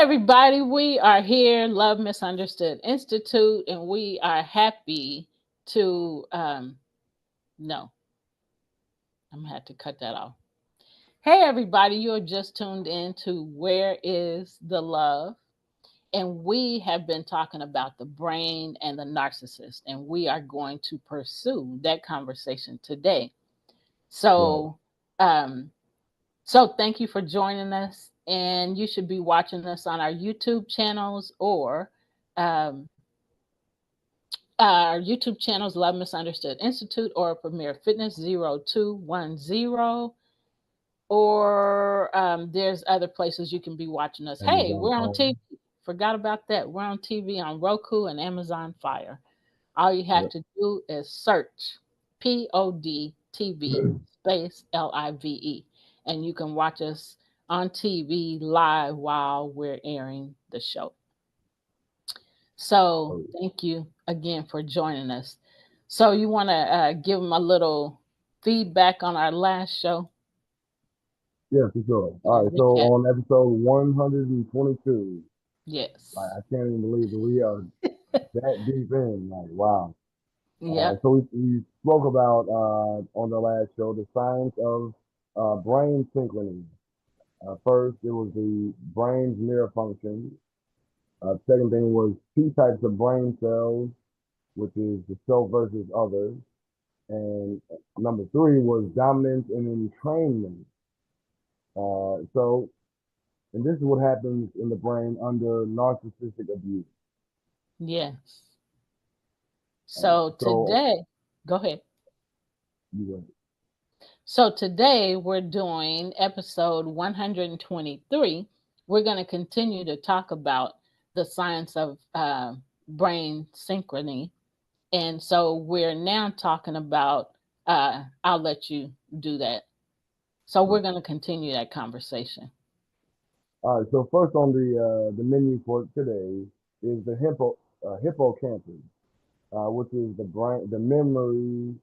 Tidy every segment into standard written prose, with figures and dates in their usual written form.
everybody, we are here, Love Misunderstood Institute, and we are happy to no, I'm gonna have to cut that off. Hey everybody, you're just tuned in to Where is the Love? And we have been talking about the brain and the narcissist, and we are going to pursue that conversation today. Right. So um so thank you for joining us, and you should be watching us on our YouTube channels or um, our YouTube channels, Love Misunderstood Institute or Premier Fitness 0210, or there's other places you can be watching us. Hey, Amazon we're on phone. TV. Forgot about that. We're on TV on Roku and Amazon Fire. All you have Yep. to do is search POD TV space LIVE, and you can watch us on TV live while we're airing the show. So, Oh, thank you again for joining us. So, you want to give them a little feedback on our last show? yeah, for sure. All right. So Recap. on episode 122, like Yes. I can't even believe that we are that deep in. Like, wow. Yep. So we spoke about on the last show the science of brain synchrony. First, it was the brain's mirror function. Second thing was two types of brain cells, which is the self versus others. And number three was dominance and entrainment. And this is what happens in the brain under narcissistic abuse. Yes. Uh, So, so, today, go ahead. you So today we're doing episode 123. We're going to continue to talk about the science of brain synchrony. And so we're now talking about, I'll let you do that. So we're right. going to continue that conversation. All right. So first on the menu for today is the hippocampus, which is the brain, the memory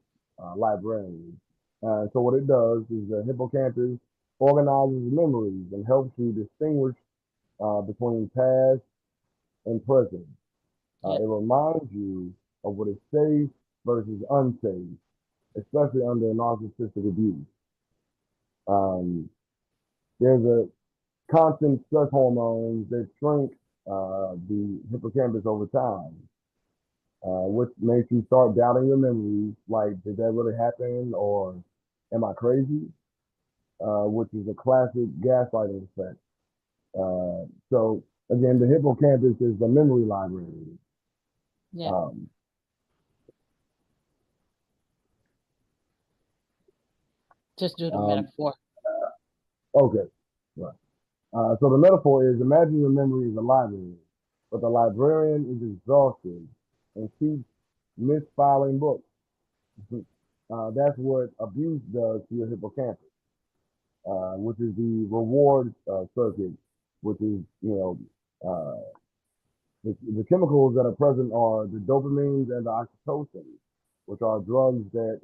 librarian. So what it does is the hippocampus organizes memories and helps you distinguish between past and present. Yeah. It reminds you of what is safe versus unsafe, especially under narcissistic abuse. Um, there's a constant stress hormones that shrink the hippocampus over time, which makes you start doubting your memories. Like, did that really happen, or am I crazy? Which is a classic gaslighting effect. So again, the hippocampus is the memory library. Yeah. Um, Just do the um, metaphor. okay, right. So the metaphor is imagine your memory is a library, but the librarian is exhausted and keeps misfiling books. That's what abuse does to your hippocampus, which is the reward circuit, which is, the chemicals that are present are the dopamines and the oxytocin, which are drugs that,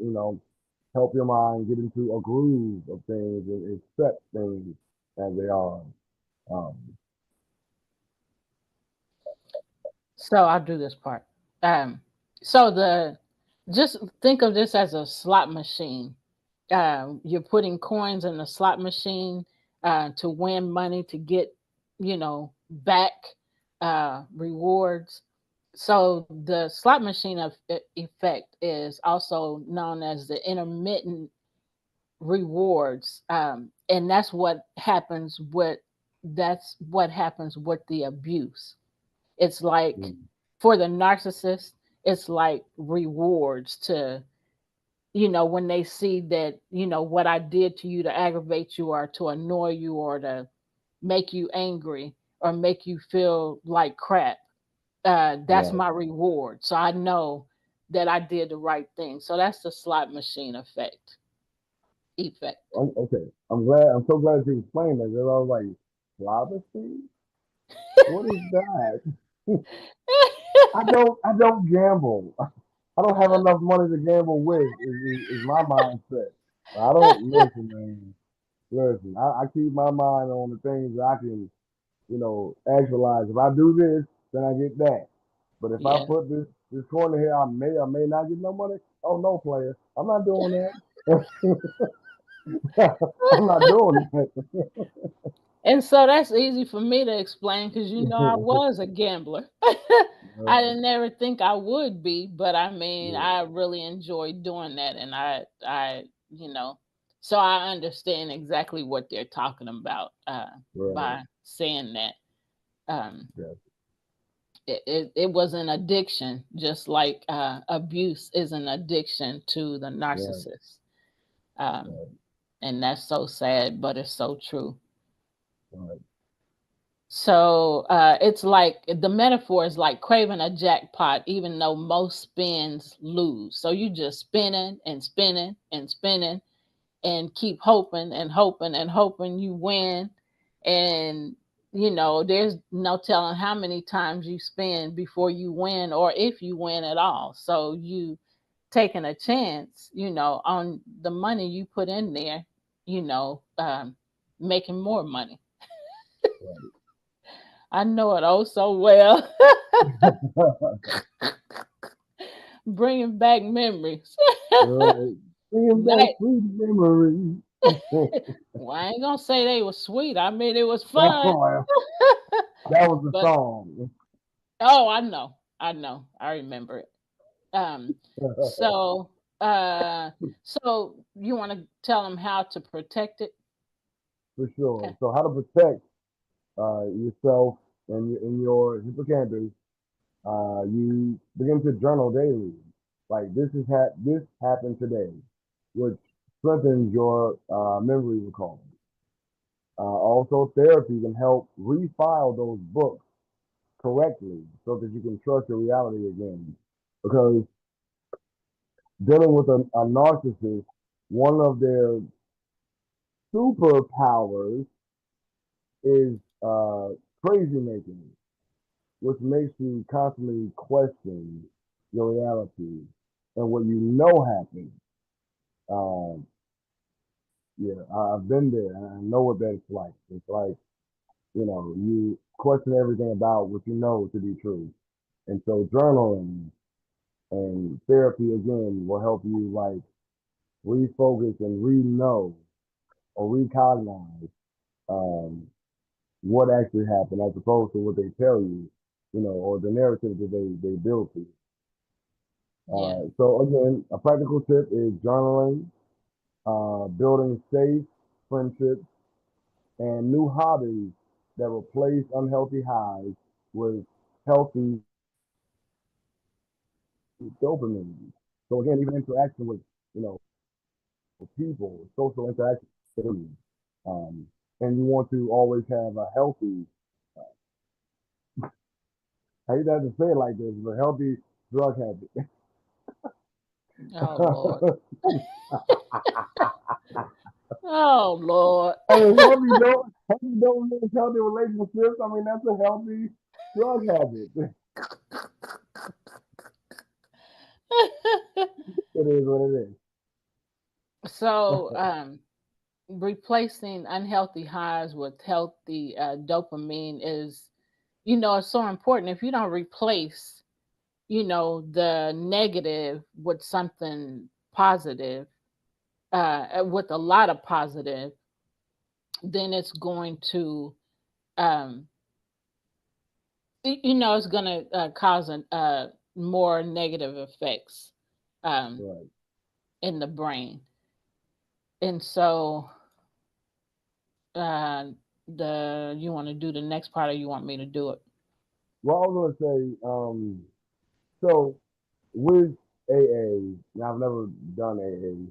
help your mind get into a groove of things and accept things as they are. Um, So I'll do this part. Um, so the just think of this as a slot machine. You're putting coins in the slot machine to win money to get, back rewards. So the slot machine effect is also known as the intermittent rewards, and that's what happens with the abuse. It's like mm, for the narcissist, it's like rewards to, when they see that, what I did to you to aggravate you or to annoy you or to make you angry or make you feel like crap. That's right. my reward. So I know that I did the right thing. So that's the slot machine effect. Effect. Okay. I'm glad. I'm so glad you explained that. 'Cause I was like, Slavacy? What is that? I don't gamble. I don't have enough money to gamble with. Is my mindset. I don't listen, man. Listen, I keep my mind on the things that I can, actualize. If I do this, then I get that. But if I Yeah. put this corner here, I may or may not get no money. Oh no, player, I'm not doing that. I'm not doing that. And so that's easy for me to explain because I was a gambler. I Right, didn't ever think I would be, but I mean, yeah, I really enjoyed doing that, and so I understand exactly what they're talking about right, by saying that. Um, yeah, it was an addiction, just like abuse is an addiction to the right, narcissist. Um, right, and that's so sad, but it's so true. right, So it's like the metaphor is like craving a jackpot, even though most spins lose. So you just spinning and spinning and spinning and keep hoping and hoping and hoping you win. And there's no telling how many times you spin before you win or if you win at all. So you taking a chance, on the money you put in there, making more money. I know it oh so well. Bringing back memories. right. Bringing back Night. sweet memories. Well, I ain't gonna say they were sweet. I mean, it was That's fun. all. That was the But song. oh, I know, I remember it. Um, so, so you want to tell them how to protect it? For sure. Okay. So how to protect yourself and your hippocampus? You begin to journal daily. Like this happened today, which strengthens your memory recall. Also, therapy can help refile those books correctly so that you can trust your reality again. Because dealing with a narcissist, one of their superpowers is crazy making, which makes you constantly question your reality and what you know happened. Um, yeah, I've been there and I know what that's like. It's like, you question everything about what you know to be true. And so journaling and therapy again will help you like refocus and re-know or recognize um, what actually happened as opposed to what they tell you, or the narrative that they build to you. Yeah. So again, a practical tip is journaling, building safe friendships, and new hobbies that replace unhealthy highs with healthy dopamine. So again, even interaction with, you know, people, social interaction, um, and you want to always have a healthy, I hate to have to say it like this, but healthy drug habit. Oh Lord. Oh Lord. I mean, healthy don't mean healthy relationships. I mean, that's a healthy drug habit. It is what it is. So, replacing unhealthy highs with healthy dopamine is, it's so important. If you don't replace, the negative with something positive, with a lot of positive, then it's going to, um, it's going to cause more negative effects um, Right. in the brain. And so, uh, you want to do the next part, or you want me to do it? Well, I was gonna say, so with AA, now I've never done AA.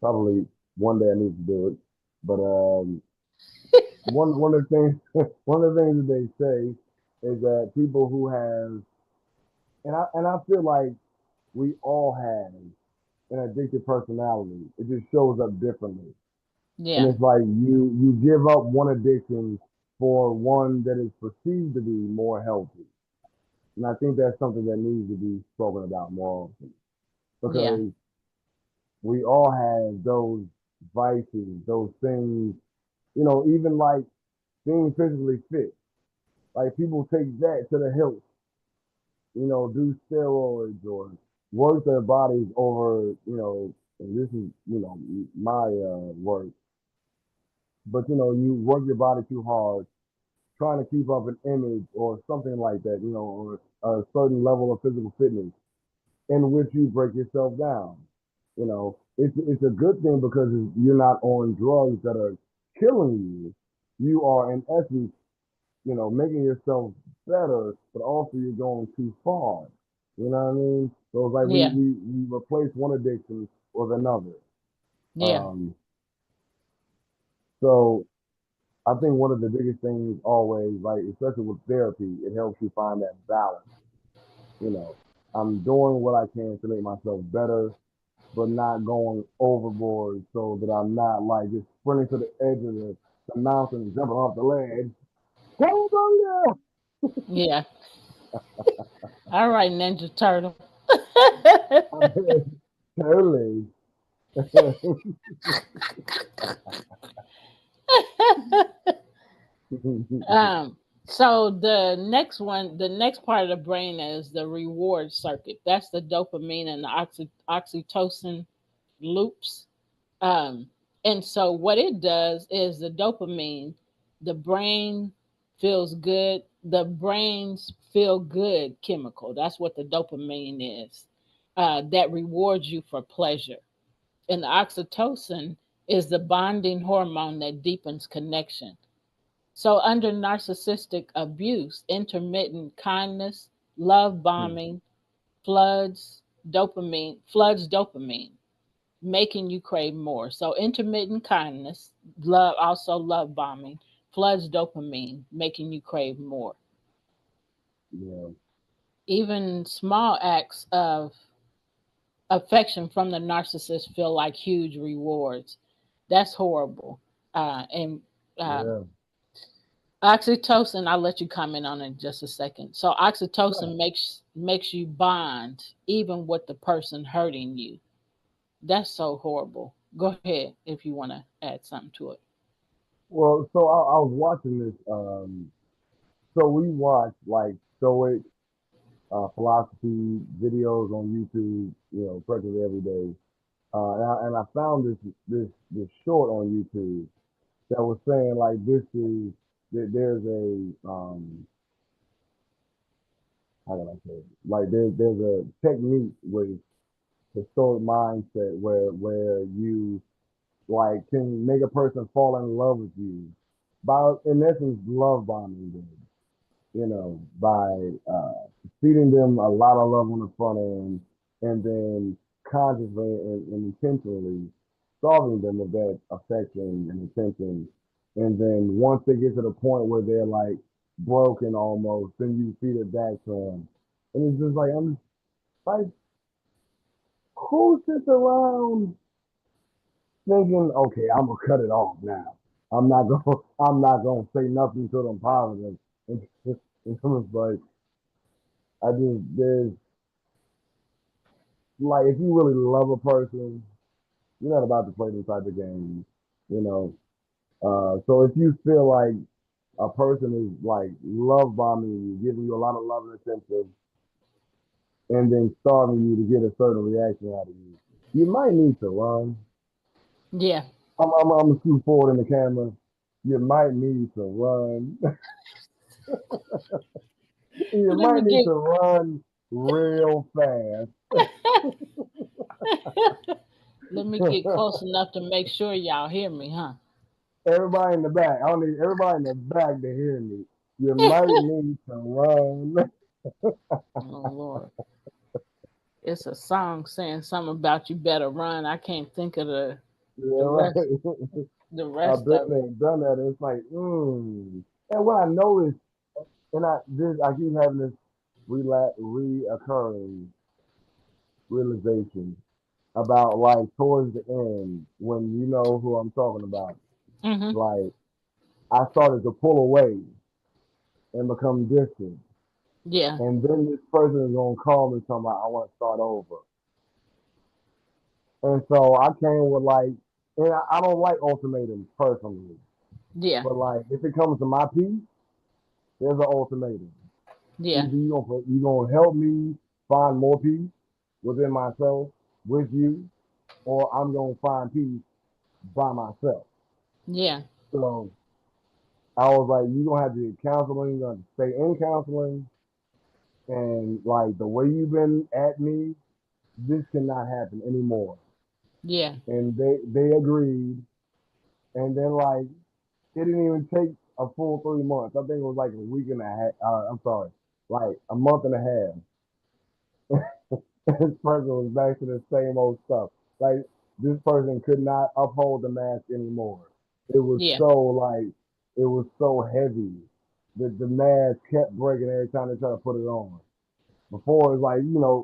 Probably one day I need to do it. But one of the things one of the things that they say is that people who have, and I feel like we all have an addictive personality. It just shows up differently. And Yeah, it's like you give up one addiction for one that is perceived to be more healthy. And I think that's something that needs to be spoken about more often yeah, because we all have those vices, those things, even like being physically fit. Like people take that to the hilt, do steroids or work their bodies over, and this is, my work, but you work your body too hard, trying to keep up an image or something like that, or a certain level of physical fitness in which you break yourself down. It's a good thing because you're not on drugs that are killing you. You are in essence, making yourself better, but also you're going too far. You know what I mean? So it's like we Yeah. we, we replace one addiction with another. Yeah. Um, so I think one of the biggest things always, like especially with therapy, it helps you find that balance. You know, I'm doing what I can to make myself better, but not going overboard so that I'm not like just sprinting to the edge of the mountain and jumping off the ledge. Cowabunga! Yeah. All right, Ninja Turtle. Totally. um, so the next part of the brain is the reward circuit. That's the dopamine and the oxytocin loops. Um, and so what it does is the dopamine, the brain feels good. The brain's feel good chemical. That's what the dopamine is. That rewards you for pleasure. And the oxytocin is the bonding hormone that deepens connection. So, under narcissistic abuse, intermittent kindness, love bombing, floods dopamine, making you crave more. So, intermittent kindness, love bombing, floods dopamine, making you crave more. Yeah, Even small acts of affection from the narcissist feel like huge rewards. That's horrible. And yeah. Oxytocin, I'll let you comment on it in just a second. So Right. oxytocin makes you bond even with the person hurting you. That's so horrible. Go ahead if you want to add something to it. Well, so I was watching this. So we watch like stoic philosophy videos on YouTube, practically every day. And I found this short on YouTube that was saying like this is that there's a how can I say it? Like there's a technique with the stoic mindset where you like can make a person fall in love with you by in essence love bombing them, by feeding them a lot of love on the front end, and then consciously and intentionally starving them of that affection and attention. And then once they get to the point where they're like broken almost, then you feed it back to them. And it's just like, I'm like, who sits around thinking, okay, I'm gonna cut it off now. I'm not gonna say nothing to them positive. And it was like, there's like if you really love a person, you're not about to play this type of game, you know. So if you feel like a person is like love bombing you, giving you a lot of love and attention, and then starving you to get a certain reaction out of you, you might need to run. Yeah. I'm gonna scoot forward in the camera. You might need to run. You Let might me need get to run real fast. let me get close enough to make sure y'all hear me, huh? Everybody in the back. I don't need everybody in the back to hear me. You might need to run. Oh Lord. It's a song saying something about you better run. I can't think of Yeah, the right. rest the I've rest been of there, it. done that. And it's like, And what I noticed, and I keep having this reoccurring realization about like towards the end when you know who I'm talking about. Hmm. Like I started to pull away and become distant, Yeah. and then this person is gonna call me talking about I want to start over. And so I came with like, and I don't like ultimatums personally, Yeah. but like if it comes to my piece, There's an ultimatum. Yeah. Either you gonna help me find more peace within myself with you, or I'm gonna find peace by myself. Yeah. So I was like, you gonna have to get counseling, you're gonna have to stay in counseling, and like the way you've been at me, this cannot happen anymore. Yeah. And they agreed, and then like it didn't even take a full 3 months. I think it was like a week and a half. I'm sorry, like a month and a half. This person was back to the same old stuff. Like this person could not uphold the mask anymore. It was Yeah. so like it was so heavy that the mask kept breaking every time they tried to put it on. Before it was like,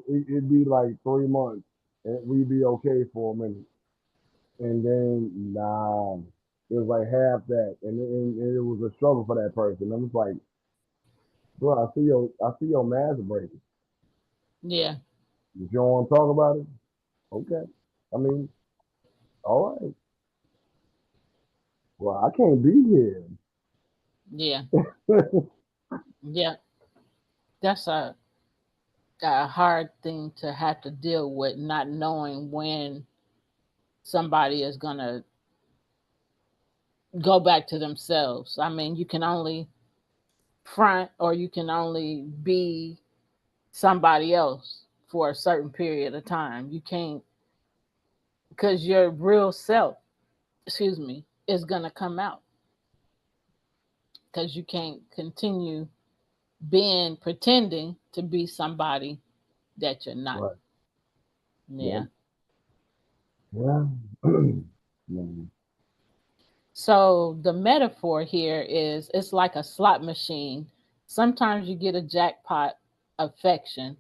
it'd be like 3 months and we'd be okay for a minute. And then nah, it was like half that. And it was a struggle for that person. I'm just like, bro, I see your mask breaking. Yeah. If you don't want to talk about it, okay. I mean, all right. Well, I can't be here. Yeah. Yeah. That's a hard thing to have to deal with, not knowing when somebody is going to go back to themselves. I mean, you can only front or you can only be somebody else for a certain period of time. You can't, because your real self, excuse me, is going to come out, because you can't continue being pretending to be somebody that you're not. Right. Yeah. Yep. Yeah. Man. So the metaphor here is it's like a slot machine. Sometimes you get a jackpot affection,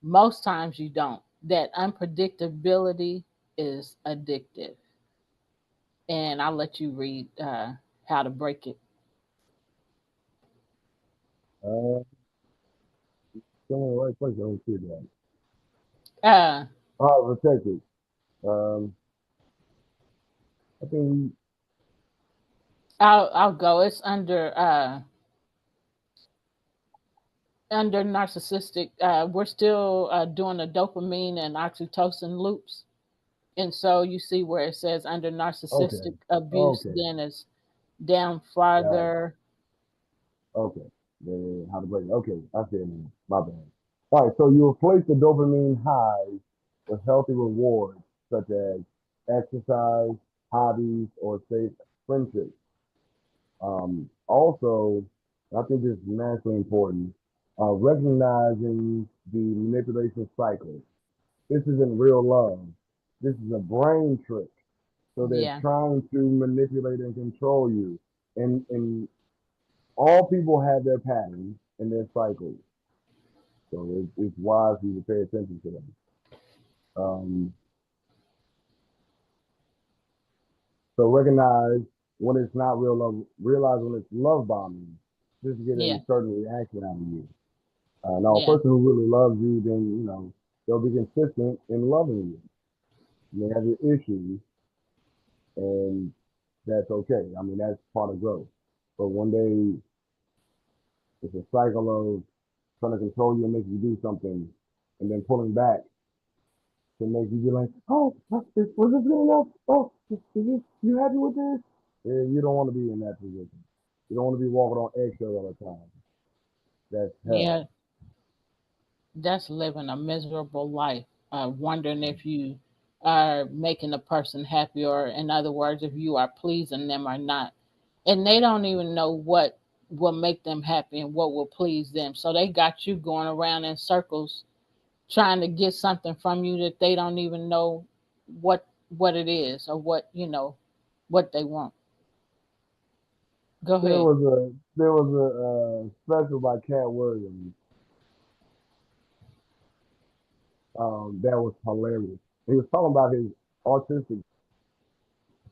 most times you don't. That unpredictability is addictive. And I'll let you read how to break it. Uh, Still in the right place. I don't see that. Uh, Oh, protect it. Um, I think I'll go. It's under narcissistic. We're still doing the dopamine and oxytocin loops. And so you see where it says under okay. narcissistic abuse, Okay. then it's down Got it. farther. Okay. How to break it. Okay. I see it now. My bad. All right. So you replace the dopamine high with healthy rewards such as exercise, hobbies, or safe friendships. Also, I think this is massively important, recognizing the manipulation cycle. This isn't real love. This is a brain trick. So they're Yeah, trying to manipulate and control you. And all people have their patterns and their cycles. So it's wise for you to pay attention to them. Um, so recognize when it's not real love. Realize when it's love bombing. Just to get a yeah, certain reaction out of you. Now, a yeah, person who really loves you, then they'll be consistent in loving you. You may have your issues, and that's okay. I mean, that's part of growth. But one day, it's a cycle of trying to control you and make you do something, and then pulling back to make you be like, oh, was this good enough? Oh, you happy with this? Yeah, you don't want to be in that position. You don't want to be walking on eggshells all the time. That's yeah. hell. That's living a miserable life, wondering if you are making a person happy, or in other words, if you are pleasing them or not. And they don't even know what will make them happy and what will please them. So they got you going around in circles trying to get something from you that they don't even know what what it is, or what they want. Go There ahead. was a there was a special by Cat Williams that was hilarious. He was talking about his autistic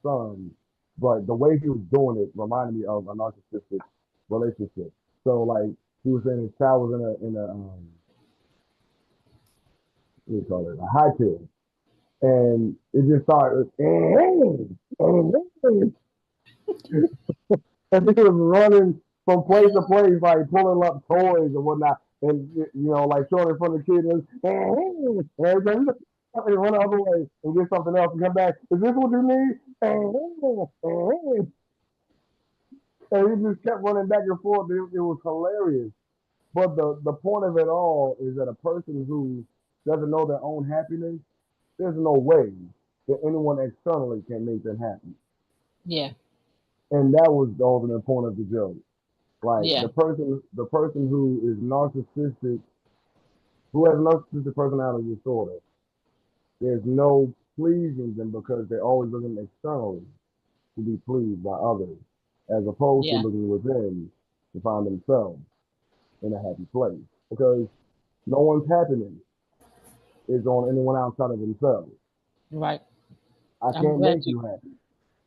son, but the way he was doing it reminded me of a narcissistic relationship. So like he was saying his child was in a what do you call it, a high chair, and it just started and he was running. from place to place, like pulling up toys and whatnot, and like showing in front of the kid, and every time and run the other way and get something else and come back. Is this what you need? And he just kept running back and forth. It was hilarious. But the point of it all is that a person who doesn't know their own happiness, there's no way that anyone externally can make them happy. Yeah. And that was the ultimate point of the joke. Like Yeah. the person who is narcissistic, who has narcissistic personality disorder, there's no pleasing them because they're always looking externally to be pleased by others, as opposed to Yeah. looking within to find themselves in a happy place. Because no one's happiness is on anyone outside of themselves. Right. I I'm can't glad make you. you happy.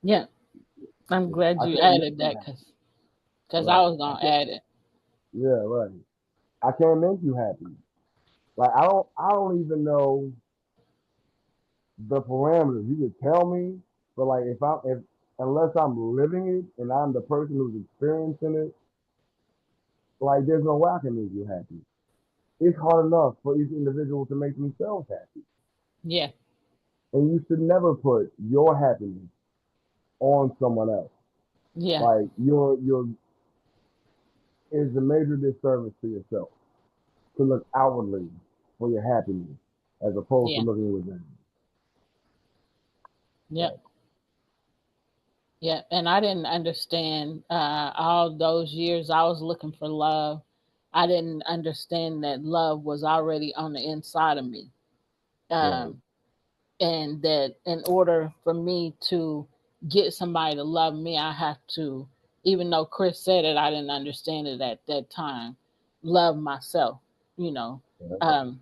Yeah. I'm glad I you can't make added you that happy. because I Right. was I gonna can't. add it. Yeah. Right. I can't make you happy. Like I don't even know the parameters. You could tell me, but like if unless I'm living it and I'm the person who's experiencing it, like there's no way I can make you happy. It's hard enough for each individual to make themselves happy. Yeah. And you should never put your happiness on someone else. Yeah. Like your is a major disservice to yourself to look outwardly for your happiness as opposed to Yeah. looking within. Yep. But Yeah, and I didn't understand all those years I was looking for love. I didn't understand that love was already on the inside of me. right, Um, and that in order for me to get somebody to love me, I have to, even though Chris said it, I didn't understand it at that time, love myself, you know. right, Um,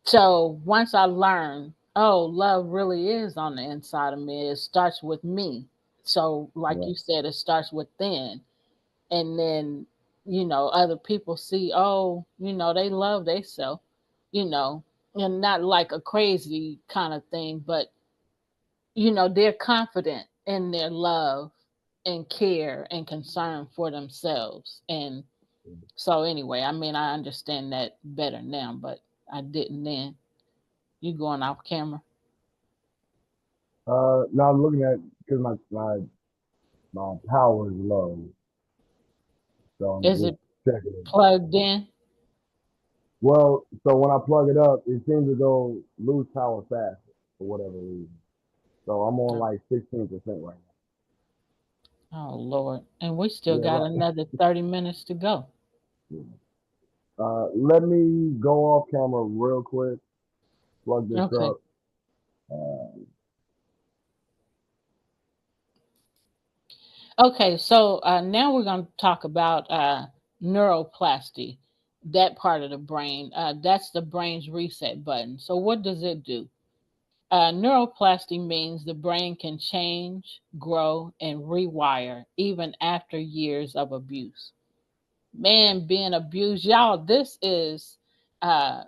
so once I learned, oh, love really is on the inside of me, it starts with me. So, like right, you said, it starts within. And then, other people see, oh, they love themselves, you know, and not like a crazy kind of thing, but, they're confident in their love and care and concern for themselves. And so, anyway, I mean, I understand that better now, but I didn't then. You going off camera? now I'm looking at because my power is low, so I'm Is just it checking it. plugged in? Well, so when I plug it up, it seems to go lose power faster for whatever reason. So I'm on Oh, like 16% right oh, Lord. And we now. still Yeah, got right. another 30 minutes to go. Yeah. Let me go off camera real quick, plug this Okay. up. Uh, Okay, so now we're going to talk about neuroplasty, that part of the brain. That's the brain's reset button. So, what does it do? Neuroplasty means the brain can change, grow, and rewire even after years of abuse. Man, being abused, y'all, this is uh,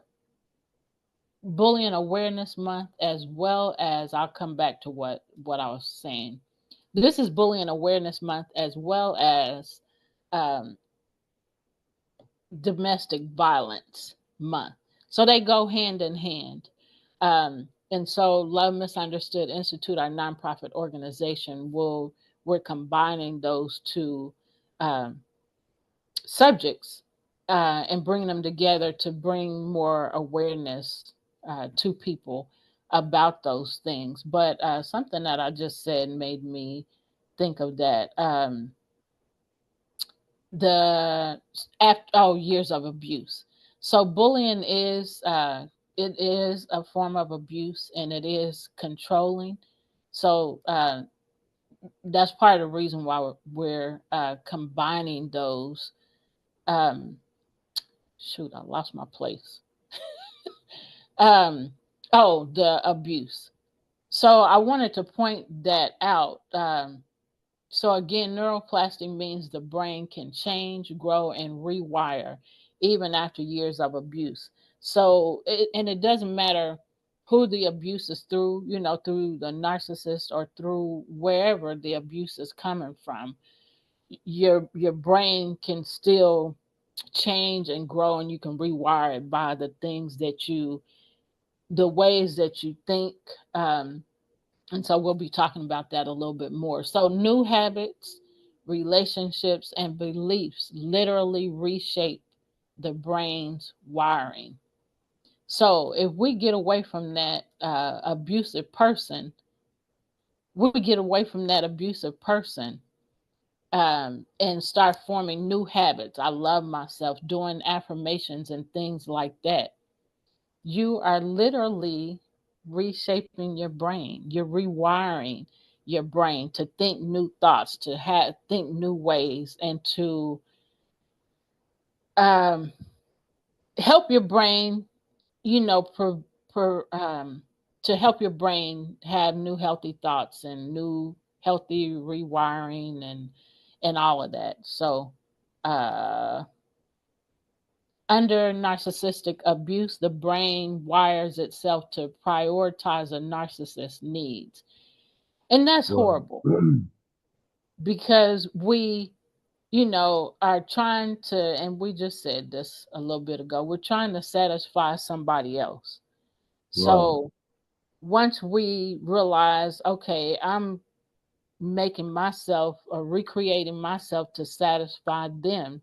Bullying Awareness Month, as well as I'll come back to what I was saying. This is Bullying Awareness Month, as well as um, Domestic Violence Month. So they go hand in hand. And so Love Misunderstood Institute, our nonprofit organization, we're combining those two um, subjects and bringing them together to bring more awareness to people about those things. But something that I just said made me think of that. The after years of abuse. So bullying is it is a form of abuse and it is controlling. So that's part of the reason why we're combining those. Um, Shoot, I lost my place. Um, the abuse. So I wanted to point that out. So again, neuroplasty means the brain can change, grow, and rewire even after years of abuse. So, and it doesn't matter who the abuse is through, through the narcissist or through wherever the abuse is coming from. your brain can still change and grow, and you can rewire it by the things that you the ways that you think. um, and so we'll be talking about that a little bit more. So new habits, relationships, and beliefs literally reshape the brain's wiring. So if we get away from that abusive person, we get away from that abusive person, and start forming new habits. I love myself, doing affirmations and things like that. You are literally reshaping your brain. You're rewiring your brain to think new thoughts, to have think new ways, and to um, help your brain, you know, to help your brain have new healthy thoughts and new healthy rewiring and all of that. So, uh, under narcissistic abuse, the brain wires itself to prioritize a narcissist's needs. And that's Right. horrible because we, are trying to, and we just said this a little bit ago, we're trying to satisfy somebody else. Right. So once we realize, okay, I'm making myself or recreating myself to satisfy them,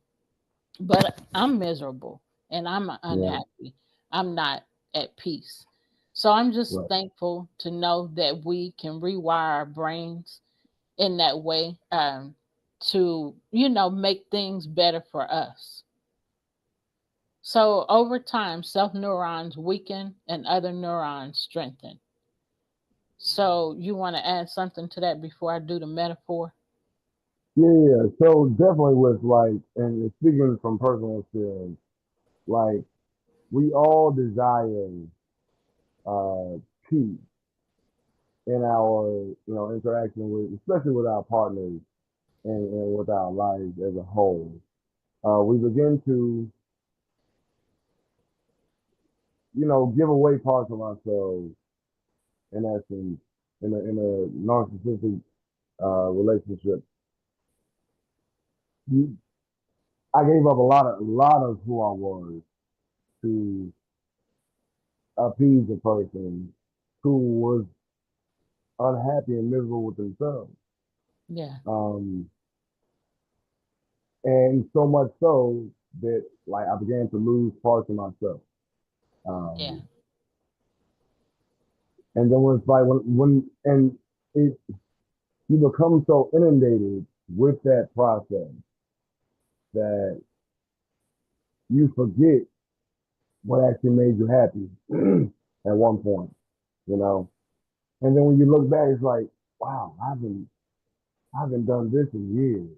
but I'm miserable and I'm Right. unhappy. I'm not at peace. So I'm just Right. thankful to know that we can rewire our brains in that way, to, make things better for us. So over time, self neurons weaken and other neurons strengthen. So you want to add something to that before I do the metaphor? Yeah, yeah. So definitely with like, and speaking from personal experience, like we all desire uh peace in our, interaction with, especially with our partners and with our lives as a whole. We begin to, give away parts of ourselves in essence in a narcissistic relationship. You, I gave up a lot of who I was to appease a person who was unhappy and miserable with themselves. Yeah, Um, and so much so that like I began to lose parts of myself. yeah, Um, and then when it's like when and it you become so inundated with that process that you forget what actually made you happy at one point, you know. And then when you look back, it's like, wow, I haven't done this in years.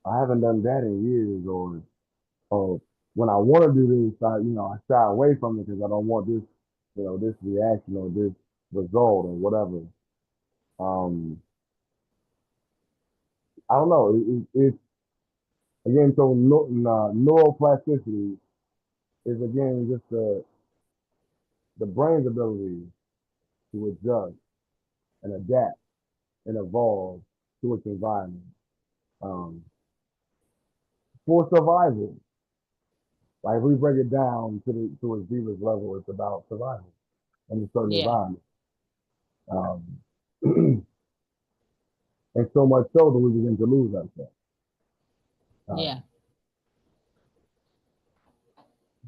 I haven't done that in years, or when I want to do this, I shy away from it because I don't want this, this reaction or this result or whatever. Um, I don't know. It's again, so neuroplasticity is again just the brain's ability to adjust and adapt and evolve to its environment um, for survival. Like if we break it down to its deepest level, it's about survival in a certain yeah, environment. Um, and so much so that we begin to lose ourselves. yeah. Um,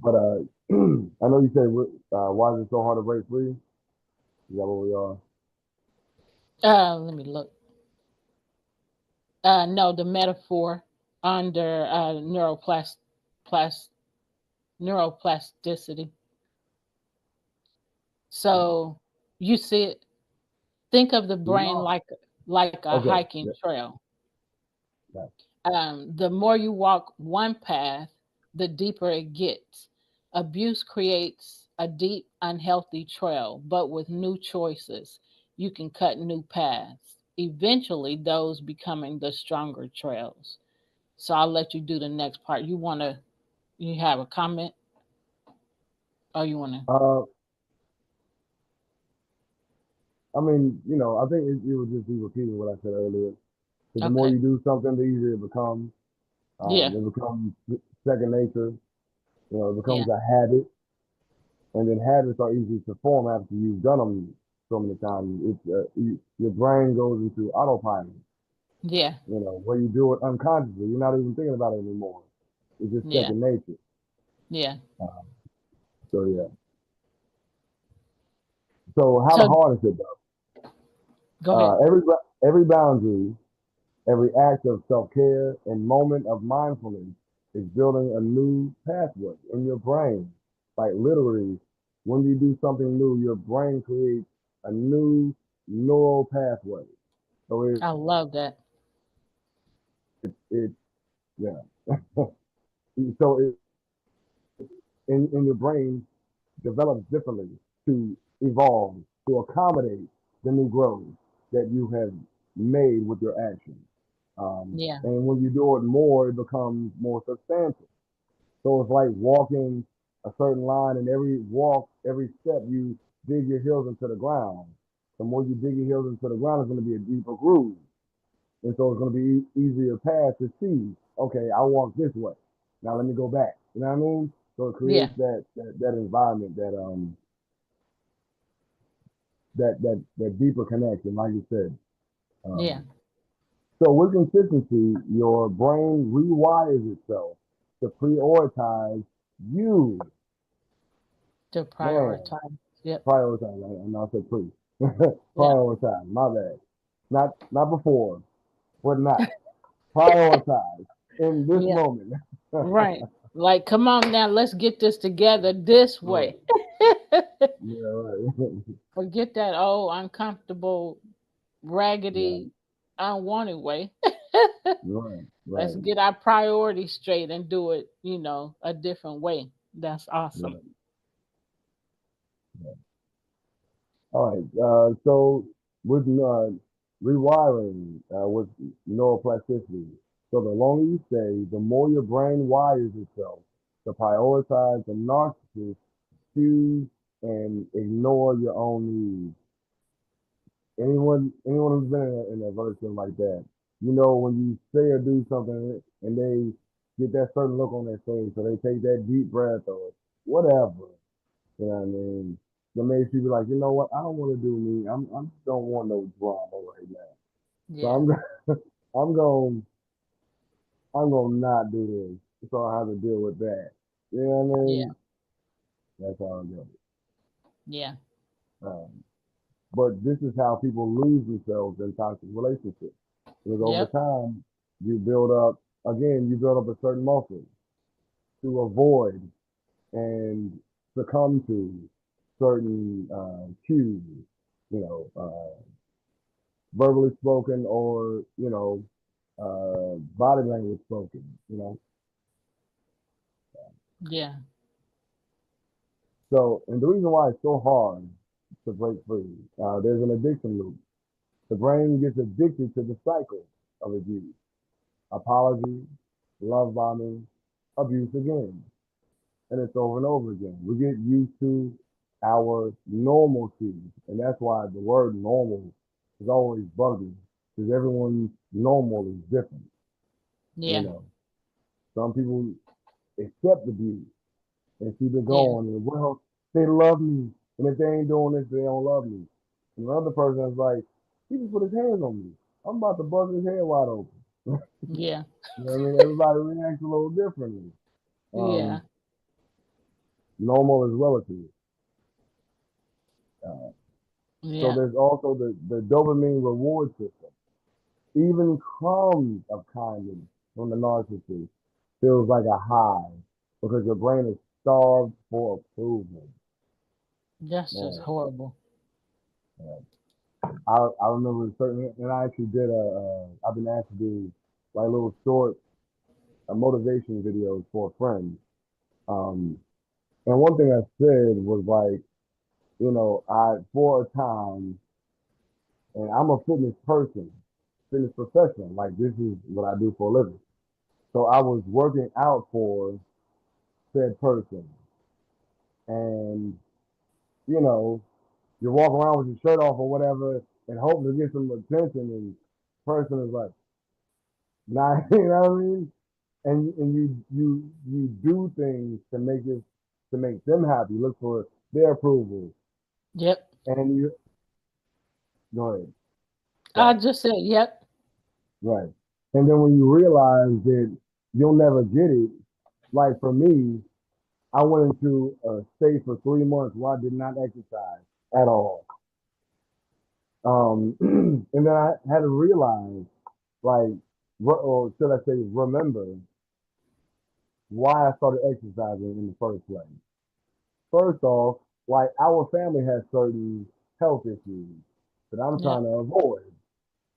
but I know you said, why is it so hard to break free? Is that what we are? Let me look. No, the metaphor under plas- neuroplasticity. So you see it. Think of the brain No. like a Okay. hiking Yeah. trail. Yeah. The more you walk one path, the deeper it gets. Abuse creates a deep, unhealthy trail, but with new choices, you can cut new paths. Eventually, those becoming the stronger trails. So I'll let you do the next part. You have a comment, or you want to? Uh, I mean, I think it would just be repeating what I said earlier. So the more Okay. you do something, the easier it becomes. Yeah. It becomes second nature. It Yeah. becomes a habit, and then habits are easy to form after you've done them so many times. Your brain goes into autopilot. Yeah. Where you do it unconsciously. You're not even thinking about it anymore. It's just Yeah. second nature. Yeah. Uh, so yeah. So how to So harness it though? go ahead. Every boundary, every act of self care, and moment of mindfulness is building a new pathway in your brain. Like literally, when you do something new, your brain creates a new neural pathway. So I love that. it yeah. So in your brain develops differently to evolve, to accommodate the new growth that you have made with your actions. Yeah. And when you do it more, it becomes more substantial. So it's like walking a certain line, and every walk, every step, you dig your heels into the ground. The more you dig your heels into the ground, it's going to be a deeper groove. And so it's going to be easier path to see, okay, I walk this way. Now let me go back. You know what I mean? So it Yeah. creates that environment, that deeper connection, like you said. Yeah. Um, so with consistency, your brain rewires itself to prioritize you. To Man, prioritize. Yep. prioritize. I'm not say pre. Yeah. Prioritize. My bad. Not before, but not. Prioritize in this Yeah. moment. Right. Like, come on now, let's get this together this Right. way. Yeah, right. Forget that old uncomfortable, Right. raggedy, unwanted way. Right. Let's Right. get our priorities straight and do it, a different way. That's awesome. Right. All right. So with rewiring with neuroplasticity, so the longer you stay, the more your brain wires itself to prioritize the narcissist, choose and ignore your own needs. Anyone who's been in a version like that, when you say or do something and they get that certain look on their face, or they take that deep breath or whatever, you know what I mean? That makes you be like, you know what? I don't want to do me. I don't want no drama right now. So Yeah. I'm going I'm gonna not do this. So I have to deal with that. You know what I Yeah. mean? That's how it goes. Yeah. Um, but this is how people lose themselves in toxic relationships. Because over Yep. time, you build up a certain muscle to avoid and succumb to certain cues, verbally spoken or, body language spoken. Yeah. So, and the reason why it's so hard to break free, there's an addiction loop. The brain gets addicted to the cycle of abuse, apology, love bombing, abuse again. And it's over and over again. We get used to our normalcy. And that's why the word normal is always bugging, because everyone's normal is different. You Yeah. know, some people accept abuse and keep it Yeah. going. And well, they love me. And if they ain't doing this, they don't love me. And the other person is like, he just put his hands on me. I'm about to bust his head wide open. Yeah. You know what I mean? Everybody reacts a little differently. Yeah. Um, Normal is relative. Uh, so Yeah. there's also the dopamine reward system. Even crumbs of kindness from the narcissist feels like a high because your brain is starved for approval. That's just Man, horrible. I remember certain, and I actually I've been asked to do like little short motivation videos for a friend. Um, and one thing I said was like, for a time, and I'm a fitness person, fitness professional. Like this is what I do for a living. So I was working out for said person, and you know, you walk around with your shirt off or whatever, and hope to get some attention, and person is like. Not, you know what I mean? And you do things to make them happy, look for their approval, Yep. and you go ahead, I sorry, just said, yep. right. And then when you realize that you'll never get it, like for me, I went into a state for 3 months where I did not exercise at all. And then I had to realize, like, or should I say, remember why I started exercising in the first place. First off, like our family has certain health issues that I'm trying Yep. to avoid,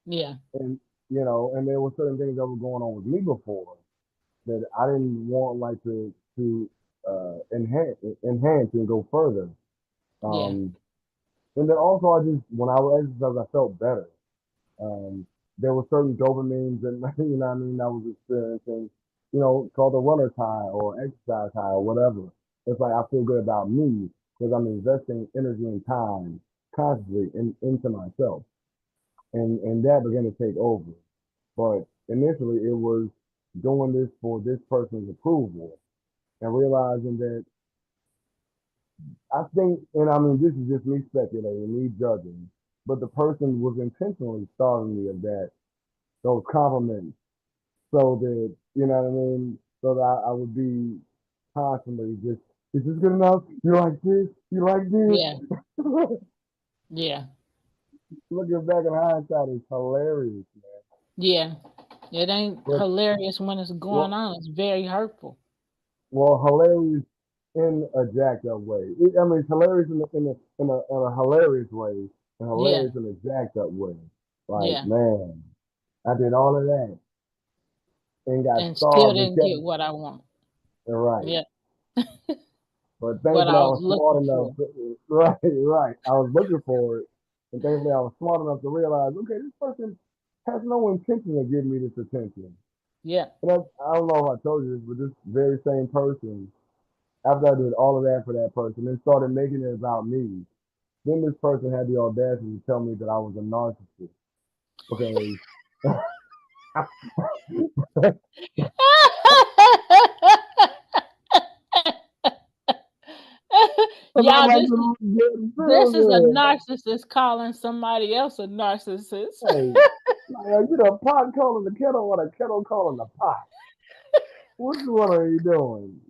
Yeah. and and there were certain things that were going on with me before that I didn't want like to enhance and go further. Yeah. Um, and then also I just when I would exercise, I felt better. Um, there were certain dopamines and you know what I mean I was experiencing, called the runner's high or exercise high or whatever. It's like I feel good about me because I'm investing energy and time consciously into myself, and that began to take over. But initially, it was doing this for this person's approval and realizing that I think, and I mean, this is just me speculating, me judging, but the person was intentionally starving me of those compliments so that what I mean, so that I would be constantly just, is this good enough? You like this? You like Yeah. this? Yeah. Looking back in hindsight is hilarious, man. Yeah. It ain't But hilarious when it's going well, on. It's very hurtful. hilarious in a jacked up way. I mean, it's hilarious in a hilarious way, and Yeah. hilarious in a jacked up way. Like, Yeah. man, I did all of that and got And still starved and didn't kept get what I want. right. Yeah. But What thankfully, I I was was looking smart enough. for. Right, right. I was looking for it, and thankfully, I was smart enough to realize, okay, this person has no intention of giving me this attention. Yeah. And I don't know if I told you this, but this very same person, after I did all of that for that person, then started making it about me. Then this person had the audacity to tell me that I was a narcissist because I'm Y'all, like, this is getting feel this is a good. narcissist calling somebody else a narcissist. Hey, like, you the pot calling the kettle or the kettle calling the pot. Which one are you doing?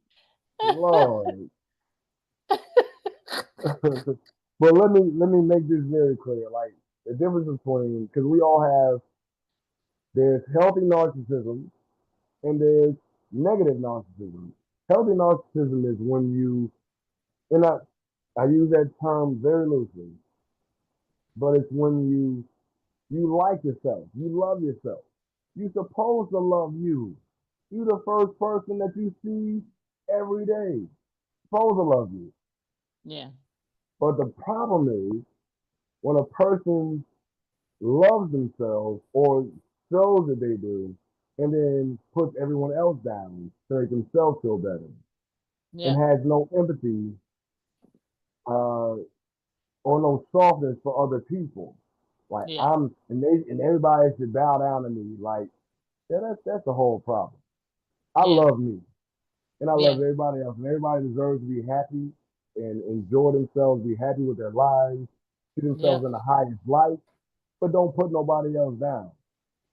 Lord. But let me make this very clear. Like the difference between because we all have there's healthy narcissism and there's negative narcissism. Healthy narcissism is when and I use that term very loosely, but it's when you like yourself, you love yourself. You're supposed to love you. You're the first person that you see every day. Supposed to love you. Yeah. But the problem is when a person loves themselves or shows that they do, and then puts everyone else down to make themselves feel better, and Yeah. has no empathy uh, or no softness for other people. Like Yeah. and everybody should bow down to me. Like yeah, that's the whole problem. I Yeah. love me, and I love Yeah. everybody else, and everybody deserves to be happy and enjoy themselves, be happy with their lives, see Yeah. themselves in the highest light, but don't put nobody else down.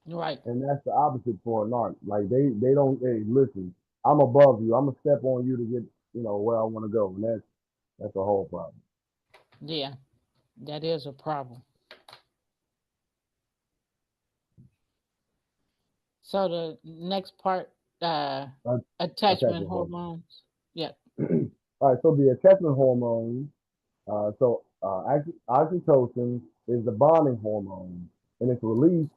Right. And that's the opposite for an art. Like they don't. Hey, listen, I'm above you. I'm gonna step on you to get where I want to go, and that's the whole problem. Yeah. That is a problem. So the next part, Uh, attachment attachment hormone. hormones. Yeah. All right, so the attachment hormone. Oxytocin is the bonding hormone, and it's released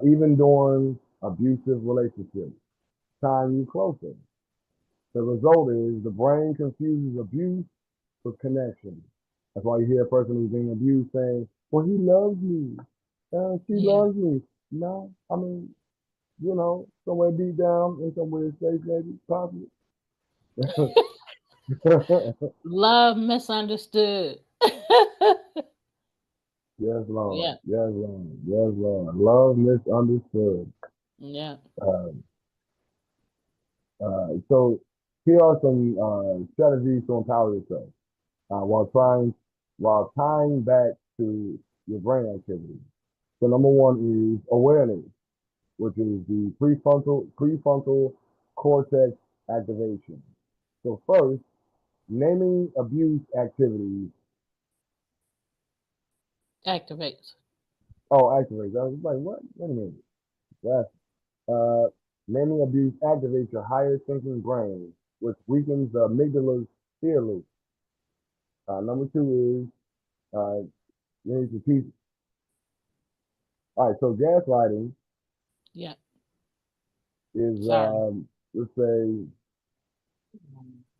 even during abusive relationships, tying you closer. The result is the brain confuses abuse with connection. That's why you hear a person who's being abused saying, "Well, he loves me. She Yeah. loves me." No, I mean, somewhere deep down in somewhere safe, maybe, possibly. Love misunderstood. Yes, Lord. Yeah. Yes, Lord. Yes, Lord. Love misunderstood. Yeah. Uh, so here are some strategies to empower yourself while tying back to your brain activity. So number one is awareness, which is the prefrontal cortex activation. So first, naming abuse activities. Activates. Oh, activates. I was like, what? Wait a minute. That's uh, naming abuse activates your higher thinking brain, which weakens the amygdala's fear loop. Number two is you need to teach. All right, so gaslighting Yeah. is Sorry. let's say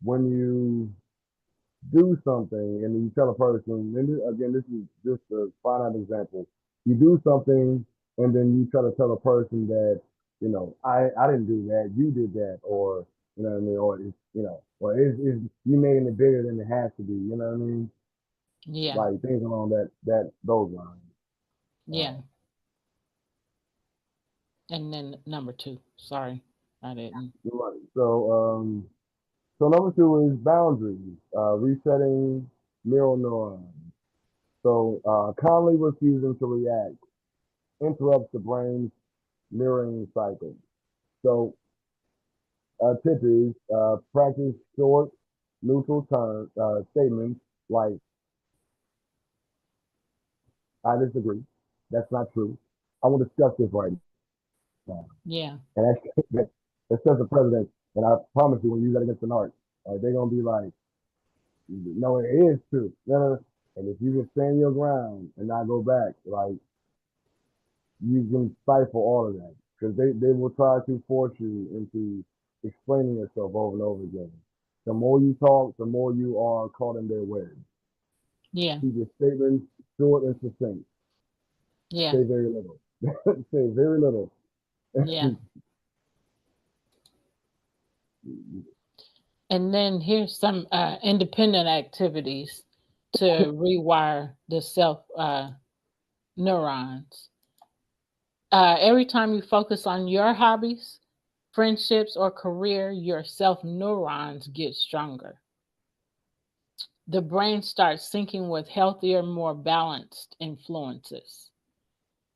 when you do something and you tell a person, and again, this is just a finite example. You do something and then you try to tell a person that, I didn't do that, you did that, or, you know what I mean, or, or you making it bigger than it has to be, you know what I mean? Yeah. Like things along those lines. Uh, Yeah. And then number two. Sorry, I didn't. right. So number two is boundaries, resetting neural neurons. So calmly refusing to react interrupts the brain's mirroring cycle. So a tip is practice short, neutral turn statements like "I disagree," "That's not true," "I will discuss this right now," and Yeah. that sets the precedent. And I promise you, when you use that against an art, they're gonna be like, "No, it is true." No. And if you can stand your ground and not go back, like you can stifle all of that because they will try to force you into explaining yourself over and over again. The more you talk, the more you are caught in their web. Yeah. Keep your statements short and succinct. Yeah. Say very little. Say very little. Yeah. And then here's some independent activities to rewire the self neurons. Every time you focus on your hobbies, friendships, or career, your self neurons get stronger. The brain starts syncing with healthier, more balanced influences.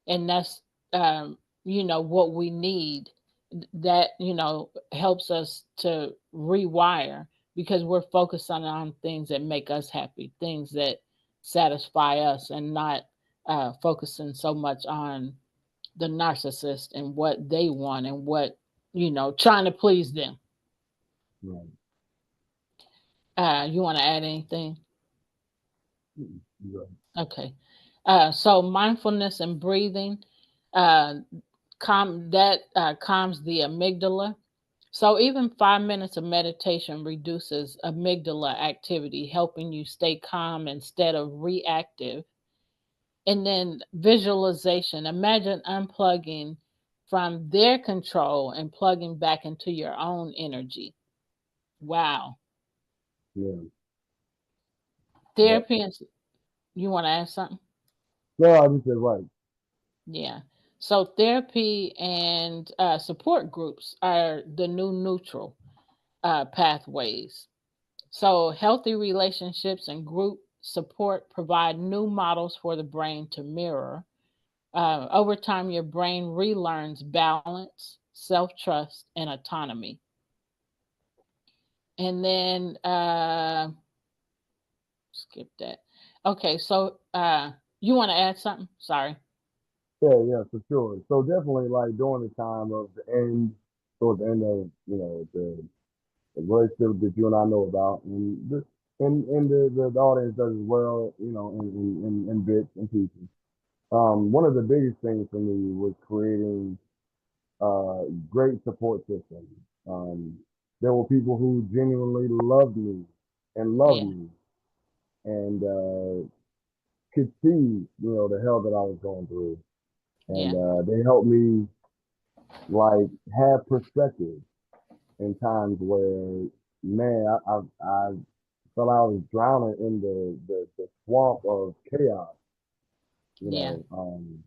And that's, what we need. That, helps us to rewire because we're focusing on things that make us happy, things that satisfy us, and not focusing so much on the narcissist and what they want and what, trying to please them. Right. You want to add anything? Right. Okay. So mindfulness and breathing, uh, calms the amygdala. So even 5 minutes of meditation reduces amygdala activity, helping you stay calm instead of reactive. And then visualization. Imagine unplugging from their control and plugging back into your own energy. Wow. Yeah. Yep. Therapy and you want to add something? No, I just said right. Yeah. So therapy and support groups are the new neutral pathways. So healthy relationships and group support provide new models for the brain to mirror. Over time, your brain relearns balance, self trust, and autonomy. And then skip that. Okay, so you want to add something? Sorry. Yeah, for sure. So definitely like during the time of the end, towards the end of, the relationship that you and I know about, and the audience does as well, in bits and pieces. One of the biggest things for me was creating great support systems. Um, there were people who genuinely loved me and love Yeah, me and could see, the hell that I was going through. And yeah, they helped me like have perspective in times where, man, I felt I was drowning in the swamp of chaos, you yeah, know. Um,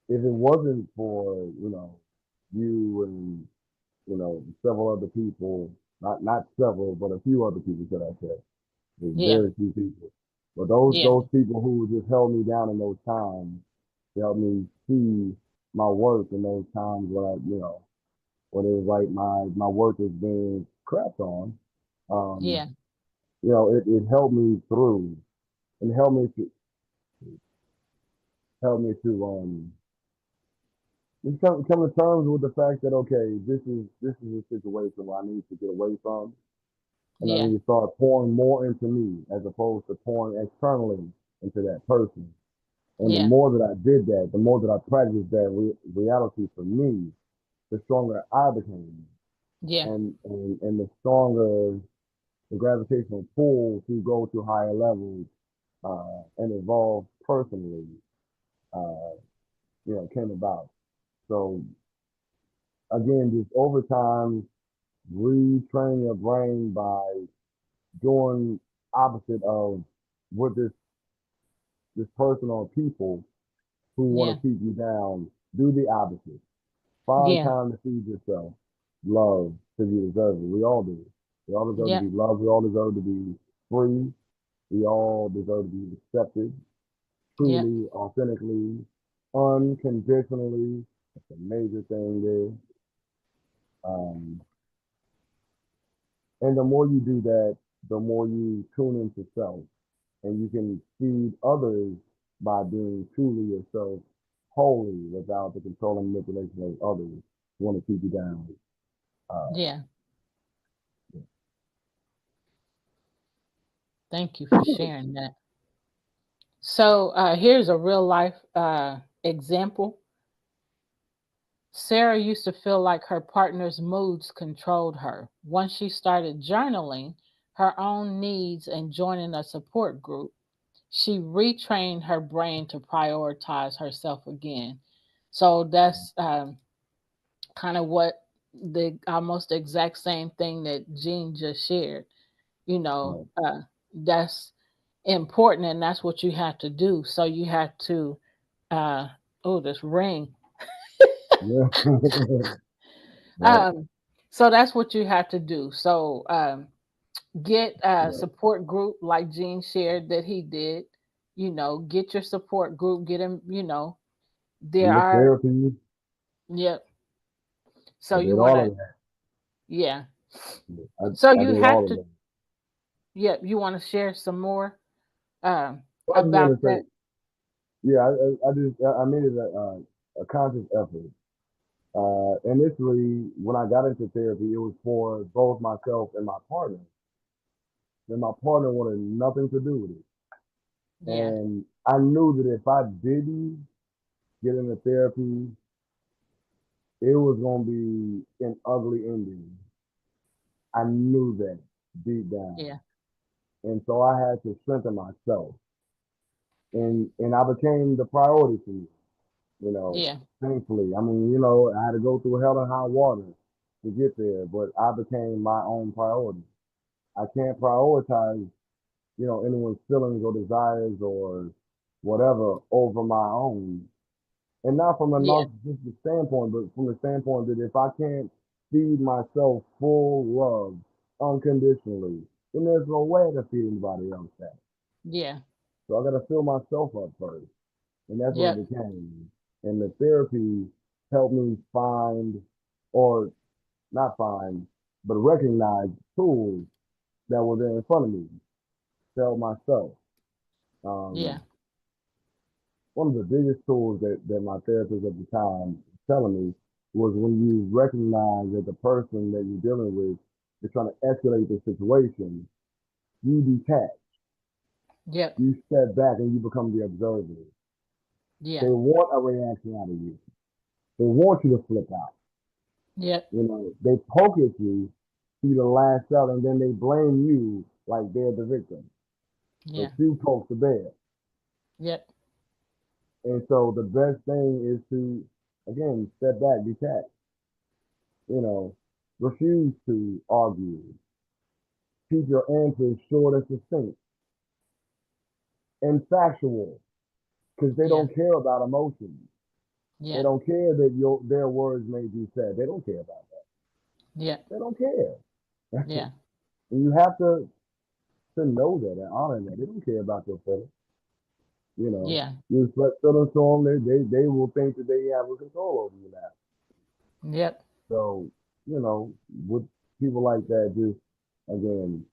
if it wasn't for, you and, several other people, not several, but a few other people, should I say, there's Yeah. very few people. But those Yeah. those people who just held me down in those times, they helped me see my worth in those times when when it was like my work was being crapped on. Um, Yeah. it helped me through and helped me to just come to terms with the fact that okay, this is a situation where I need to get away from, and I Yeah. need to start pouring more into me as opposed to pouring externally into that person. And the Yeah. more that I did that, the more that I practiced that reality for me, the stronger I became, Yeah. and the stronger the gravitational pull to go to higher levels and evolve personally, uh, came about. So again, just over time, retrain your brain by doing opposite of what this person or people who want Yeah. to keep you down do the opposite. Find Yeah. time to feed yourself love because you deserve it. We all do. We all deserve to Yeah. be loved. We all deserve to be free. We all deserve to be accepted Yeah. truly, authentically, unconditionally. That's a major thing there. Um, and the more you do that, the more you tune into self, and you can feed others by being truly yourself, wholly, without the control and manipulation of others who want to keep you down. Uh, Yeah. Thank you for sharing that. So here's a real life example. Sarah used to feel like her partner's moods controlled her. Once she started journaling her own needs and joining a support group, she retrained her brain to prioritize herself again. So that's kind of what the almost exact same thing that Jean just shared. You know, right. that's important, and that's what you have to do. So you have to, uh, oh, this ring. Yeah. Right. Um, so that's what you have to do. So get a Right. support group like Gene shared that he did. You know, get your support group. Get him. You know, there And the are. therapy, Yep. So I you did want all to. of that. Yeah. So I you did have all of to. that. Yep. You want to share some more um, So I just about want to that. say, yeah, I made it a conscious effort. Initially, when I got into therapy, it was for both myself and my partner. And my partner wanted nothing to do with it. Yeah. And I knew that if I didn't get into therapy, it was going to be an ugly ending. I knew that deep down. Yeah. And so I had to strengthen myself. And I became the priority for me, you know, Yeah. thankfully. I mean, I had to go through hell and high water to get there, but I became my own priority. I can't prioritize, anyone's feelings or desires or whatever over my own. And not from a Yeah. narcissistic standpoint, but from the standpoint that if I can't feed myself full love unconditionally, then there's no way to feed anybody else that. Yeah. So I got to fill myself up first. And that's what Yep. it became. And the therapy helped me find, or not find, but recognize tools that were there in front of me to help myself. Yeah. Um, One of the biggest tools that my therapist at the time was telling me was when you recognize that the person that you're dealing with is trying to escalate the situation, you detach, Yep. you step back, and you become the observer. They Yeah. want a reaction out of you. They want you to flip out. Yep. They poke at you for you to lash out, and then they blame you like they're the victim. Yeah. But you poke the bear. Yep. And so the best thing is to, again, step back, detach, you know, refuse to argue, keep your answers short and succinct and factual because they Yeah. don't care about emotions. They Yeah. don't care that their words made you sad. They don't care about that. Yeah. They don't care. Yeah. And you have to know that and honor that. They don't care about your feelings. You know, Yeah. you express feelings to them, they will think that they have a control over you now. Yep. So, you know, with people like that, just again,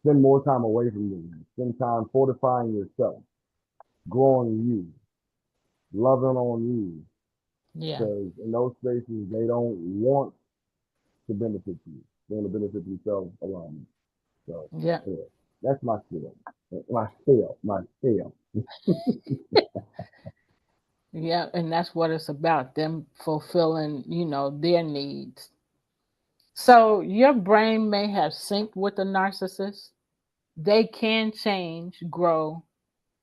spend more time away from them. Spend time fortifying yourself, growing you, loving on you. Yeah. Because in those spaces, they don't want to benefit you. They want to benefit themselves around you. So, Yeah. yeah, that's my skill. My skill. Yeah. And that's what it's about, them fulfilling, their needs. So your brain may have synced with a narcissist. They can change, grow.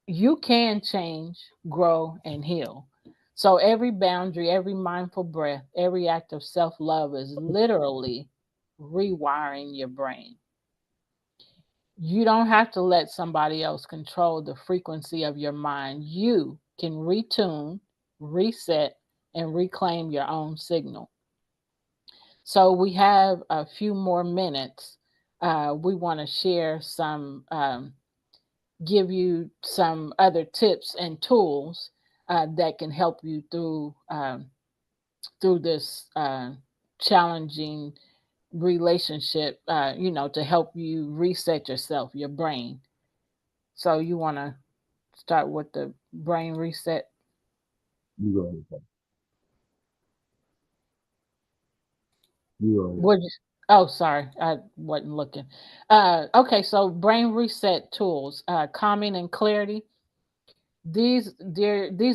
You can change, grow, and heal. So every boundary, every mindful breath, every act of self love is literally rewiring your brain. You don't have to let somebody else control the frequency of your mind. You can retune, reset, and reclaim your own signal. So we have a few more minutes. We want to share some, give you some other tips and tools that can help you through this challenging relationship. To help you reset yourself, your brain. So you want to start with the brain reset. You go ahead. You go ahead. Would you, oh, sorry, I wasn't looking. Okay, so brain reset tools, calming and clarity. These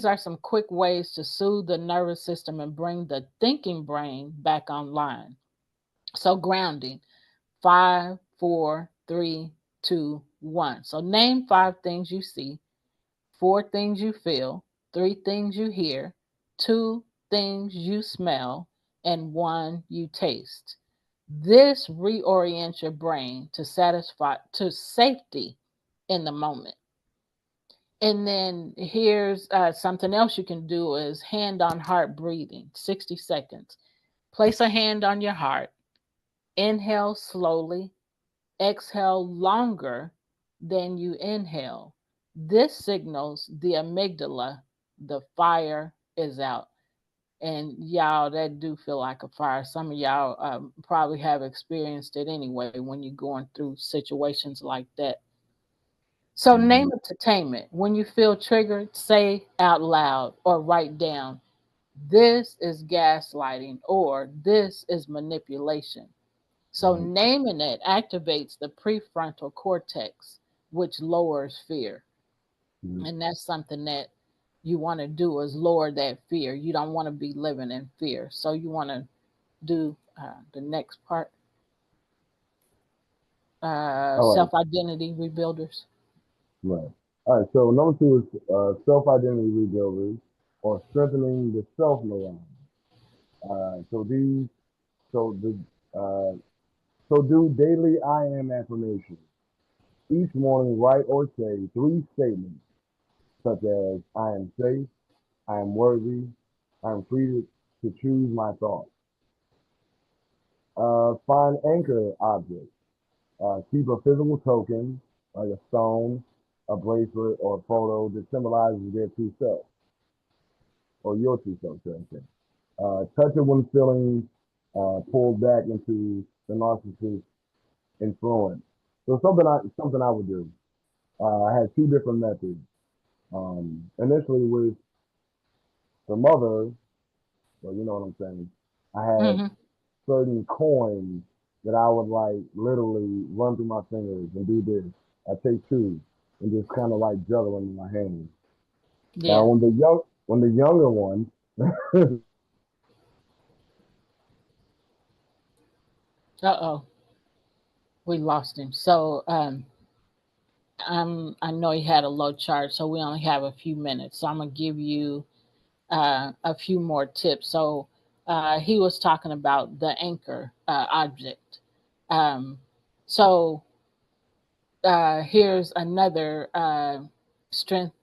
are some quick ways to soothe the nervous system and bring the thinking brain back online. So grounding, 5, 4, 3, 2, 1. So name 5 things you see, 4 things you feel, 3 things you hear, 2 things you smell, and 1 you taste. This reorients your brain to safety in the moment. And then here's something else you can do is hand on heart breathing, 60 seconds. Place a hand on your heart. Inhale slowly, exhale longer than you inhale. This signals the amygdala the fire is out. And y'all, that do feel like a fire. Some of y'all probably have experienced it anyway when you're going through situations like that. So Mm-hmm. name entertainment. When you feel triggered, say out loud or write down, this is gaslighting or this is manipulation. So Right. naming it activates the prefrontal cortex, which lowers fear. Mm-hmm. And that's something that you want to do is lower that fear. You don't want to be living in fear. So you want to do the next part, All right. self identity rebuilders. Right. All right. So number two is self-identity rebuilders or strengthening the self neuron. So these, so the, uh, so do daily I am affirmations. Each morning, write or say 3 statements such as I am safe, I am worthy, I am free to choose my thoughts. Find anchor objects. Keep a physical token like a stone, a bracelet, or a photo that symbolizes their true self or your true self, should I say. Touch it when feeling pulled back into the narcissist influence. So something I would do. I had 2 different methods. Initially with the mother, well, you know what I'm saying. I had Hmm. certain coins that I would like literally run through my fingers and do this. I take two and just kind of like juggle them in my hands. Now, Yeah. when the younger ones, Uh oh, we lost him. So I know he had a low charge, so we only have a few minutes. So I'm gonna give you a few more tips. So he was talking about the anchor object. Um, so here's another strength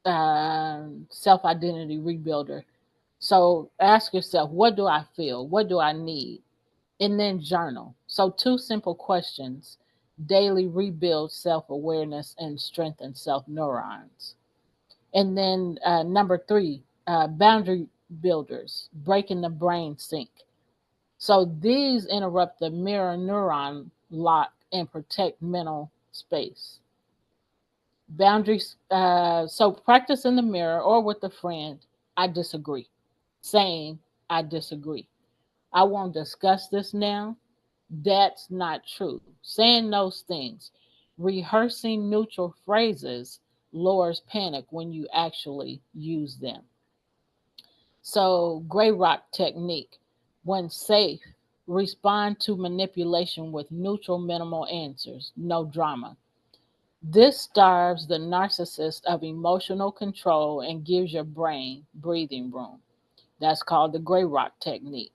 self identity rebuilder. So ask yourself, what do I feel? What do I need? And then journal. So, two simple questions daily rebuild self awareness and strengthen self neurons. And then number three, boundary builders, breaking the brain sync. So these interrupt the mirror neuron lock and protect mental space. Boundaries, so practice in the mirror or with a friend, I disagree. Saying, I disagree. I won't discuss this now. That's not true. Saying those things, rehearsing neutral phrases lowers panic when you actually use them. So, gray rock technique. When safe, respond to manipulation with neutral, minimal answers, no drama. This starves the narcissist of emotional control and gives your brain breathing room. That's called the gray rock technique.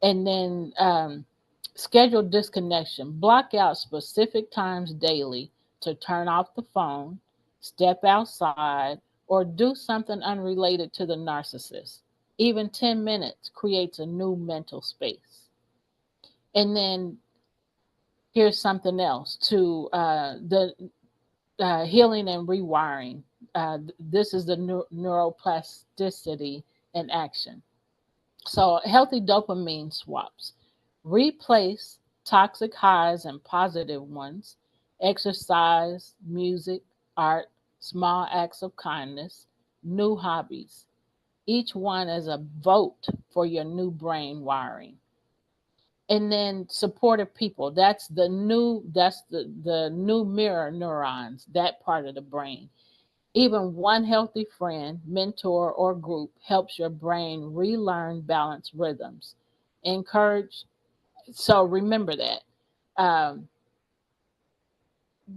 And then schedule disconnection. Block out specific times daily to turn off the phone, step outside, or do something unrelated to the narcissist. Even 10 minutes creates a new mental space. And then here's something else to the healing and rewiring. This is the neuroplasticity in action. So, healthy dopamine swaps. Replace toxic highs and positive ones. Exercise, music, art, small acts of kindness, new hobbies. Each one is a vote for your new brain wiring. And then supportive people. That's the new mirror neurons, that part of the brain. Even one healthy friend, mentor, or group helps your brain relearn balanced rhythms. Encourage, so remember that. Um,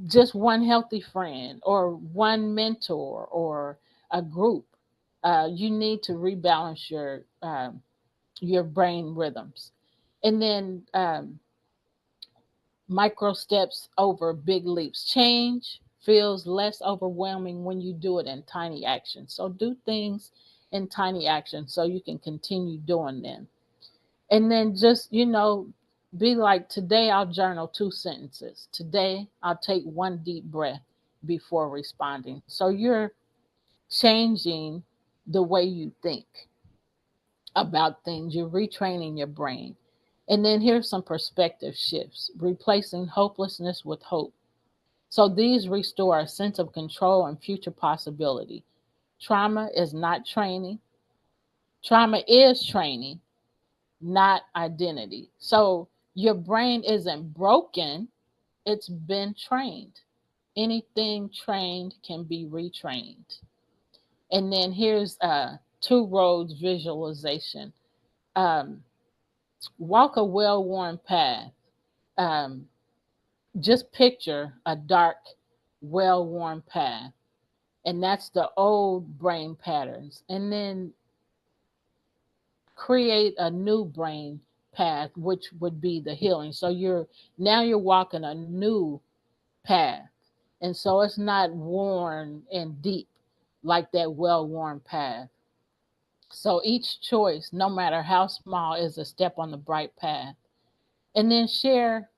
just one healthy friend, or one mentor, or a group. You need to rebalance your brain rhythms. And then micro steps over big leaps. Change feels less overwhelming when you do it in tiny actions. So do things in tiny actions so you can continue doing them. And then just, be like, today I'll journal 2 sentences. Today I'll take one deep breath before responding. So you're changing the way you think about things, you're retraining your brain. And then here's some perspective shifts, replacing hopelessness with hope. So these restore a sense of control and future possibility. Trauma is not training. Trauma is training, not identity. So your brain isn't broken, it's been trained. Anything trained can be retrained. And then here's two roads visualization. Um, walk a well worn path. Um, just picture a dark, well worn path. And that's the old brain patterns. And then create a new brain path, which would be the healing. So you're walking a new path. And so it's not worn and deep like that well worn path. So each choice, no matter how small, is a step on the bright path. And then share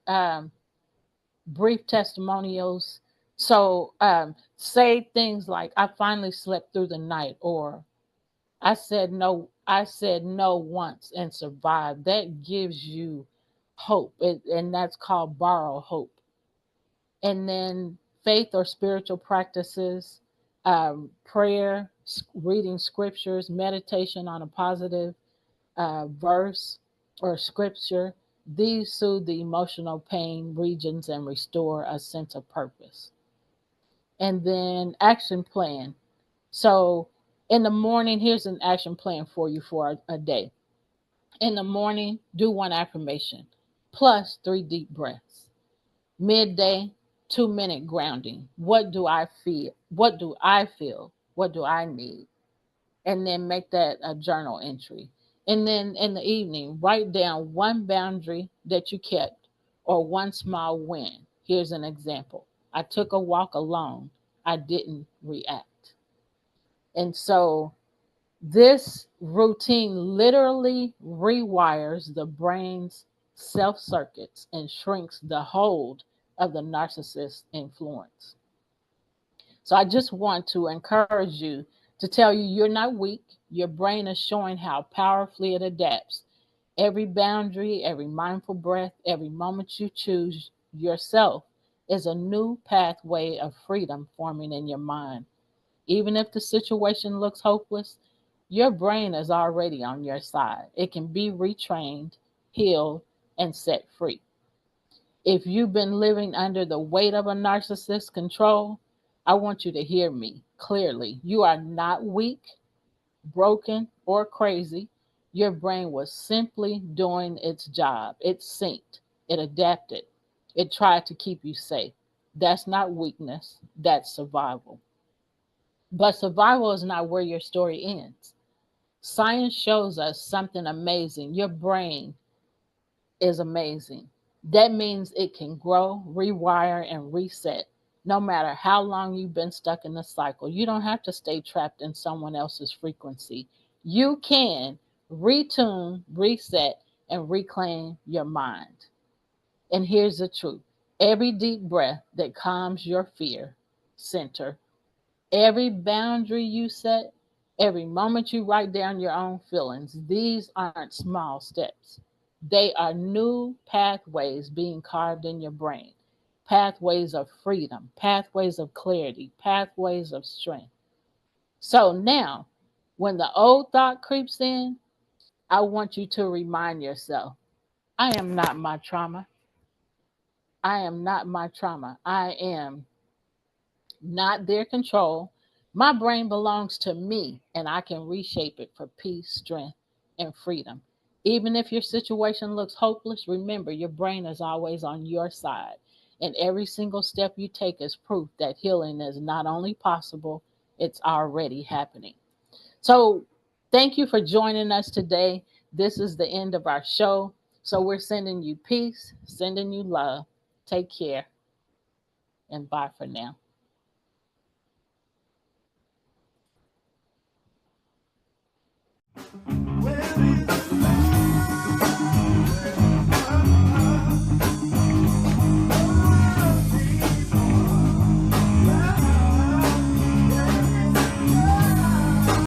brief testimonials. So say things like, I finally slept through the night, or I said no once and survived. That gives you hope. And that's called borrow hope. And then faith or spiritual practices, prayer, reading scriptures, meditation on a positive verse or scripture. These soothe the emotional pain regions and restore a sense of purpose. And then action plan. So in the morning, here's an action plan for you for a day. In the morning, do one affirmation plus 3 deep breaths. Midday, 2 minute grounding. What do I feel? What do I feel? What do I need? And then make that a journal entry. And then in the evening, write down one boundary that you kept or one small win. Here's an example: I took a walk alone, I didn't react. And so This routine literally rewires the brain's self circuits and shrinks the hold of the narcissist's influence. So I just want to encourage you to tell you you're not weak. Your brain is showing how powerfully it adapts. Every boundary, every mindful breath, every moment you choose yourself is a new pathway of freedom forming in your mind. Even if the situation looks hopeless, your brain is already on your side. It can be retrained, healed, and set free. If you've been living under the weight of a narcissist's control, I want you to hear me clearly. You are not weak, broken, or crazy. Your brain was simply doing its job. It synced, it adapted, it tried to keep you safe. That's not weakness, that's survival. But survival is not where your story ends. Science shows us something amazing. Your brain is amazing. That means it can grow, rewire, and reset no matter how long you've been stuck in the cycle. You don't have to stay trapped in someone else's frequency. You can retune, reset, and reclaim your mind. And here's the truth: every deep breath that calms your fear center, every boundary you set, every moment you write down your own feelings, these aren't small steps. They are new pathways being carved in your brain, pathways of freedom, pathways of clarity, pathways of strength. So now, when the old thought creeps in, I want you to remind yourself, I am not my trauma. I am not my trauma. I am not their control. My brain belongs to me, and I can reshape it for peace, strength, and freedom. Even if your situation looks hopeless, remember your brain is always on your side. And every single step you take is proof that healing is not only possible, it's already happening. So, thank you for joining us today. This is the end of our show. So, we're sending you peace, sending you love. Take care, and bye for now.